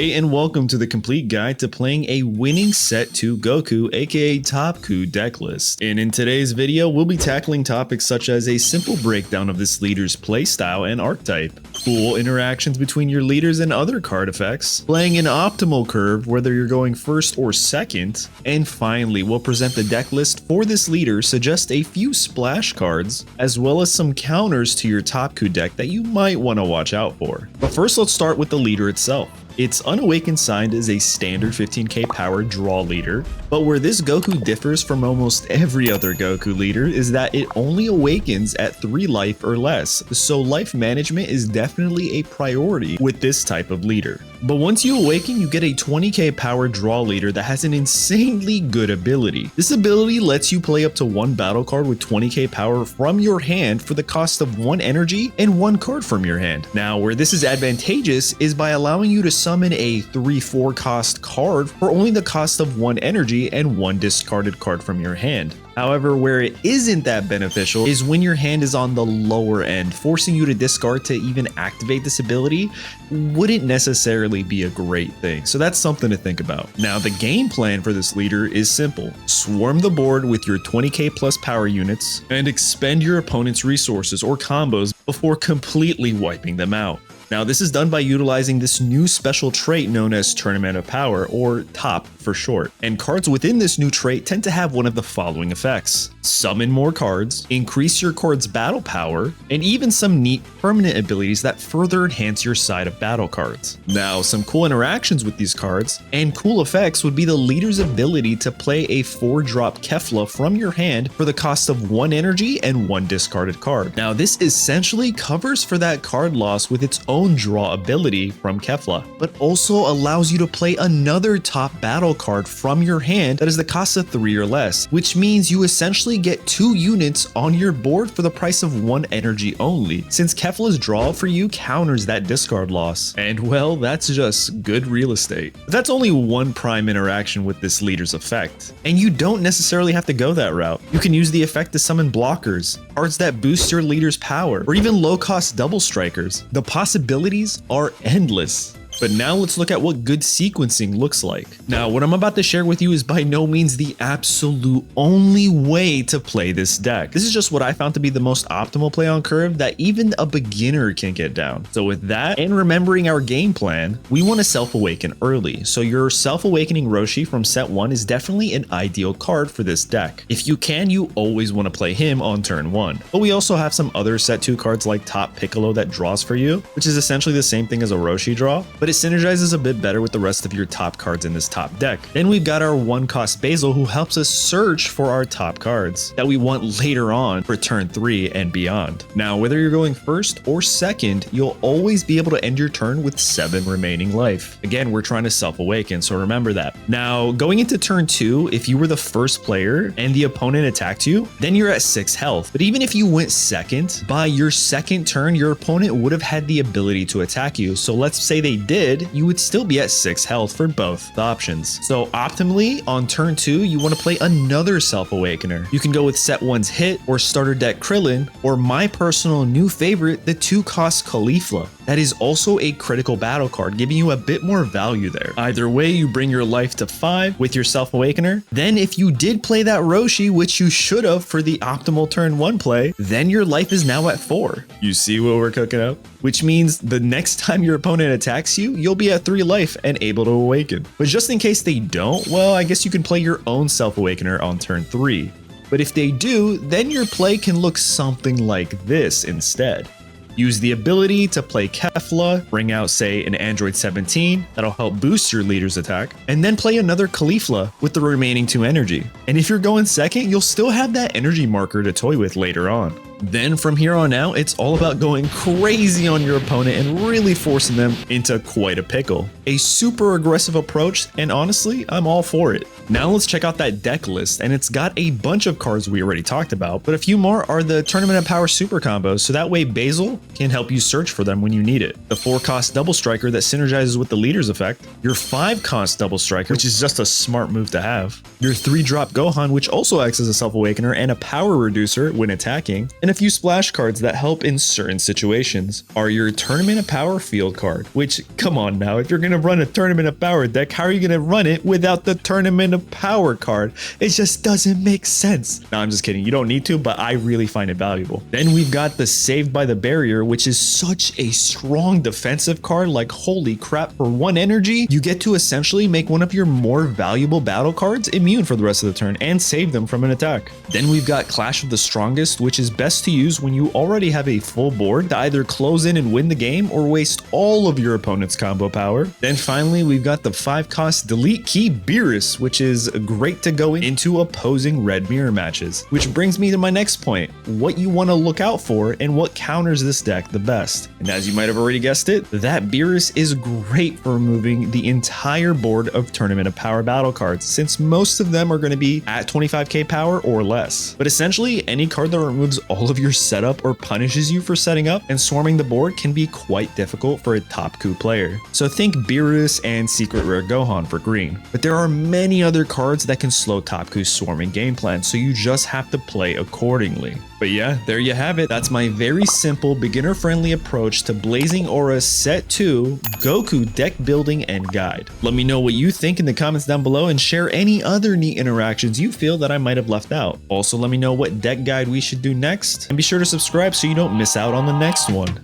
Hey and welcome to the complete guide to playing a winning set 2 Goku, aka Topku Deck List. And in today's video, we'll be tackling topics such as a simple breakdown of this leader's playstyle and archetype, cool interactions between your leaders and other card effects, playing an optimal curve whether you're going first or second, and finally we'll present the deck list for this leader, suggest a few splash cards, as well as some counters to your Topku deck that you might want to watch out for. But first let's start with the leader itself. Its Unawakened Sign is a standard 15k power draw leader, but where this Goku differs from almost every other Goku leader is that it only awakens at 3 life or less, so life management is definitely a priority with this type of leader. But once you awaken, you get a 20k power draw leader that has an insanely good ability. This ability lets you play up to 1 battle card with 20k power from your hand for the cost of 1 energy and 1 card from your hand. Now, where this is advantageous is by allowing you to summon a 3/4 cost card for only the cost of 1 energy and 1 discarded card from your hand. However, where it isn't that beneficial is when your hand is on the lower end. Forcing you to discard to even activate this ability wouldn't necessarily be a great thing, so that's something to think about. Now, the game plan for this leader is simple. Swarm the board with your 20k plus power units and expend your opponent's resources or combos before completely wiping them out. Now, this is done by utilizing this new special trait known as Tournament of Power, or TOP for short. And cards within this new trait tend to have one of the following effects: summon more cards, increase your card's battle power, and even some neat permanent abilities that further enhance your side of battle cards. Now, some cool interactions with these cards and cool effects would be the leader's ability to play a 4-drop Kefla from your hand for the cost of 1 energy and 1 discarded card. Now, this essentially covers for that card loss with its own draw ability from Kefla, but also allows you to play another top battle card from your hand that is the cost of 3 or less, which means you essentially get 2 units on your board for the price of 1 energy only, since Kefla's draw for you counters that discard loss. And well, that's just good real estate. But that's only one prime interaction with this leader's effect, and you don't necessarily have to go that route. You can use the effect to summon blockers, cards that boost your leader's power, or even low-cost double strikers. The possibilities are endless. But now let's look at what good sequencing looks like. Now, what I'm about to share with you is by no means the absolute only way to play this deck. This is just what I found to be the most optimal play on curve that even a beginner can get down. So with that, and remembering our game plan, we want to self-awaken early. So your self-awakening Roshi from set 1 is definitely an ideal card for this deck. If you can, you always want to play him on turn 1. But we also have some other set 2 cards like Top Piccolo that draws for you, which is essentially the same thing as a Roshi draw, but it synergizes a bit better with the rest of your top cards in this top deck. Then we've got our 1-cost Basil, who helps us search for our top cards that we want later on for turn 3 and beyond. Now, whether you're going first or second, you'll always be able to end your turn with 7 remaining life. Again, we're trying to self-awaken, so remember that. Now, going into turn 2, if you were the first player and the opponent attacked you, then you're at 6 health. But even if you went second, by your second turn, your opponent would have had the ability to attack you. So let's say they did, you would still be at 6 health for both the options. So optimally, on turn 2, you want to play another Self-Awakener. You can go with set 1's Hit or starter deck Krillin, or my personal new favorite, the 2-cost Caulifla. That is also a critical battle card, giving you a bit more value there. Either way, you bring your life to 5 with your Self-Awakener. Then if you did play that Roshi, which you should have for the optimal turn 1 play, then your life is now at 4. You see what we're cooking up? Which means the next time your opponent attacks you, you'll be at 3 life and able to awaken. But just in case they don't, well, I guess you can play your own Self-Awakener on turn 3. But if they do, then your play can look something like this instead. Use the ability to play Kefla, bring out, say, an Android 17 that'll help boost your leader's attack, and then play another Caulifla with the remaining 2 energy. And if you're going second, you'll still have that energy marker to toy with later on. Then from here on out, it's all about going crazy on your opponent and really forcing them into quite a pickle. A super aggressive approach, and honestly, I'm all for it. Now let's check out that deck list, and it's got a bunch of cards we already talked about, but a few more are the Tournament of Power super combos, so that way Basil can help you search for them when you need it. The 4-cost Double Striker that synergizes with the leader's effect, your 5-cost Double Striker, which is just a smart move to have, your 3-drop Gohan, which also acts as a Self-Awakener and a power reducer when attacking, and a few splash cards that help in certain situations are your Tournament of Power field card, which, come on now, if you're going to run a Tournament of Power deck, how are you going to run it without the Tournament of Power card? It just doesn't make sense. No, I'm just kidding. You don't need to, but I really find it valuable. Then we've got the Saved by the Barrier, which is such a strong defensive card. Like, holy crap, for 1 energy, you get to essentially make one of your more valuable battle cards immune for the rest of the turn and save them from an attack. Then we've got Clash of the Strongest, which is best to use when you already have a full board to either close in and win the game or waste all of your opponent's combo power. Then finally, we've got the 5-cost Delete Key Beerus, which is great to go into opposing red mirror matches. Which brings me to my next point, what you want to look out for and what counters this deck the best. And as you might have already guessed it, that Beerus is great for removing the entire board of Tournament of Power battle cards, since most of them are going to be at 25k power or less. But essentially, any card that removes all of your setup or punishes you for setting up and swarming the board can be quite difficult for a Topku player. So think Beerus and Secret Rare Gohan for green. But there are many other cards that can slow Topku's swarming game plan, so you just have to play accordingly. But yeah, there you have it. That's my very simple, beginner-friendly approach to Blazing Aura Set 2 Goku deck building and guide. Let me know what you think in the comments down below and share any other neat interactions you feel that I might have left out. Also, let me know what deck guide we should do next, and be sure to subscribe so you don't miss out on the next one.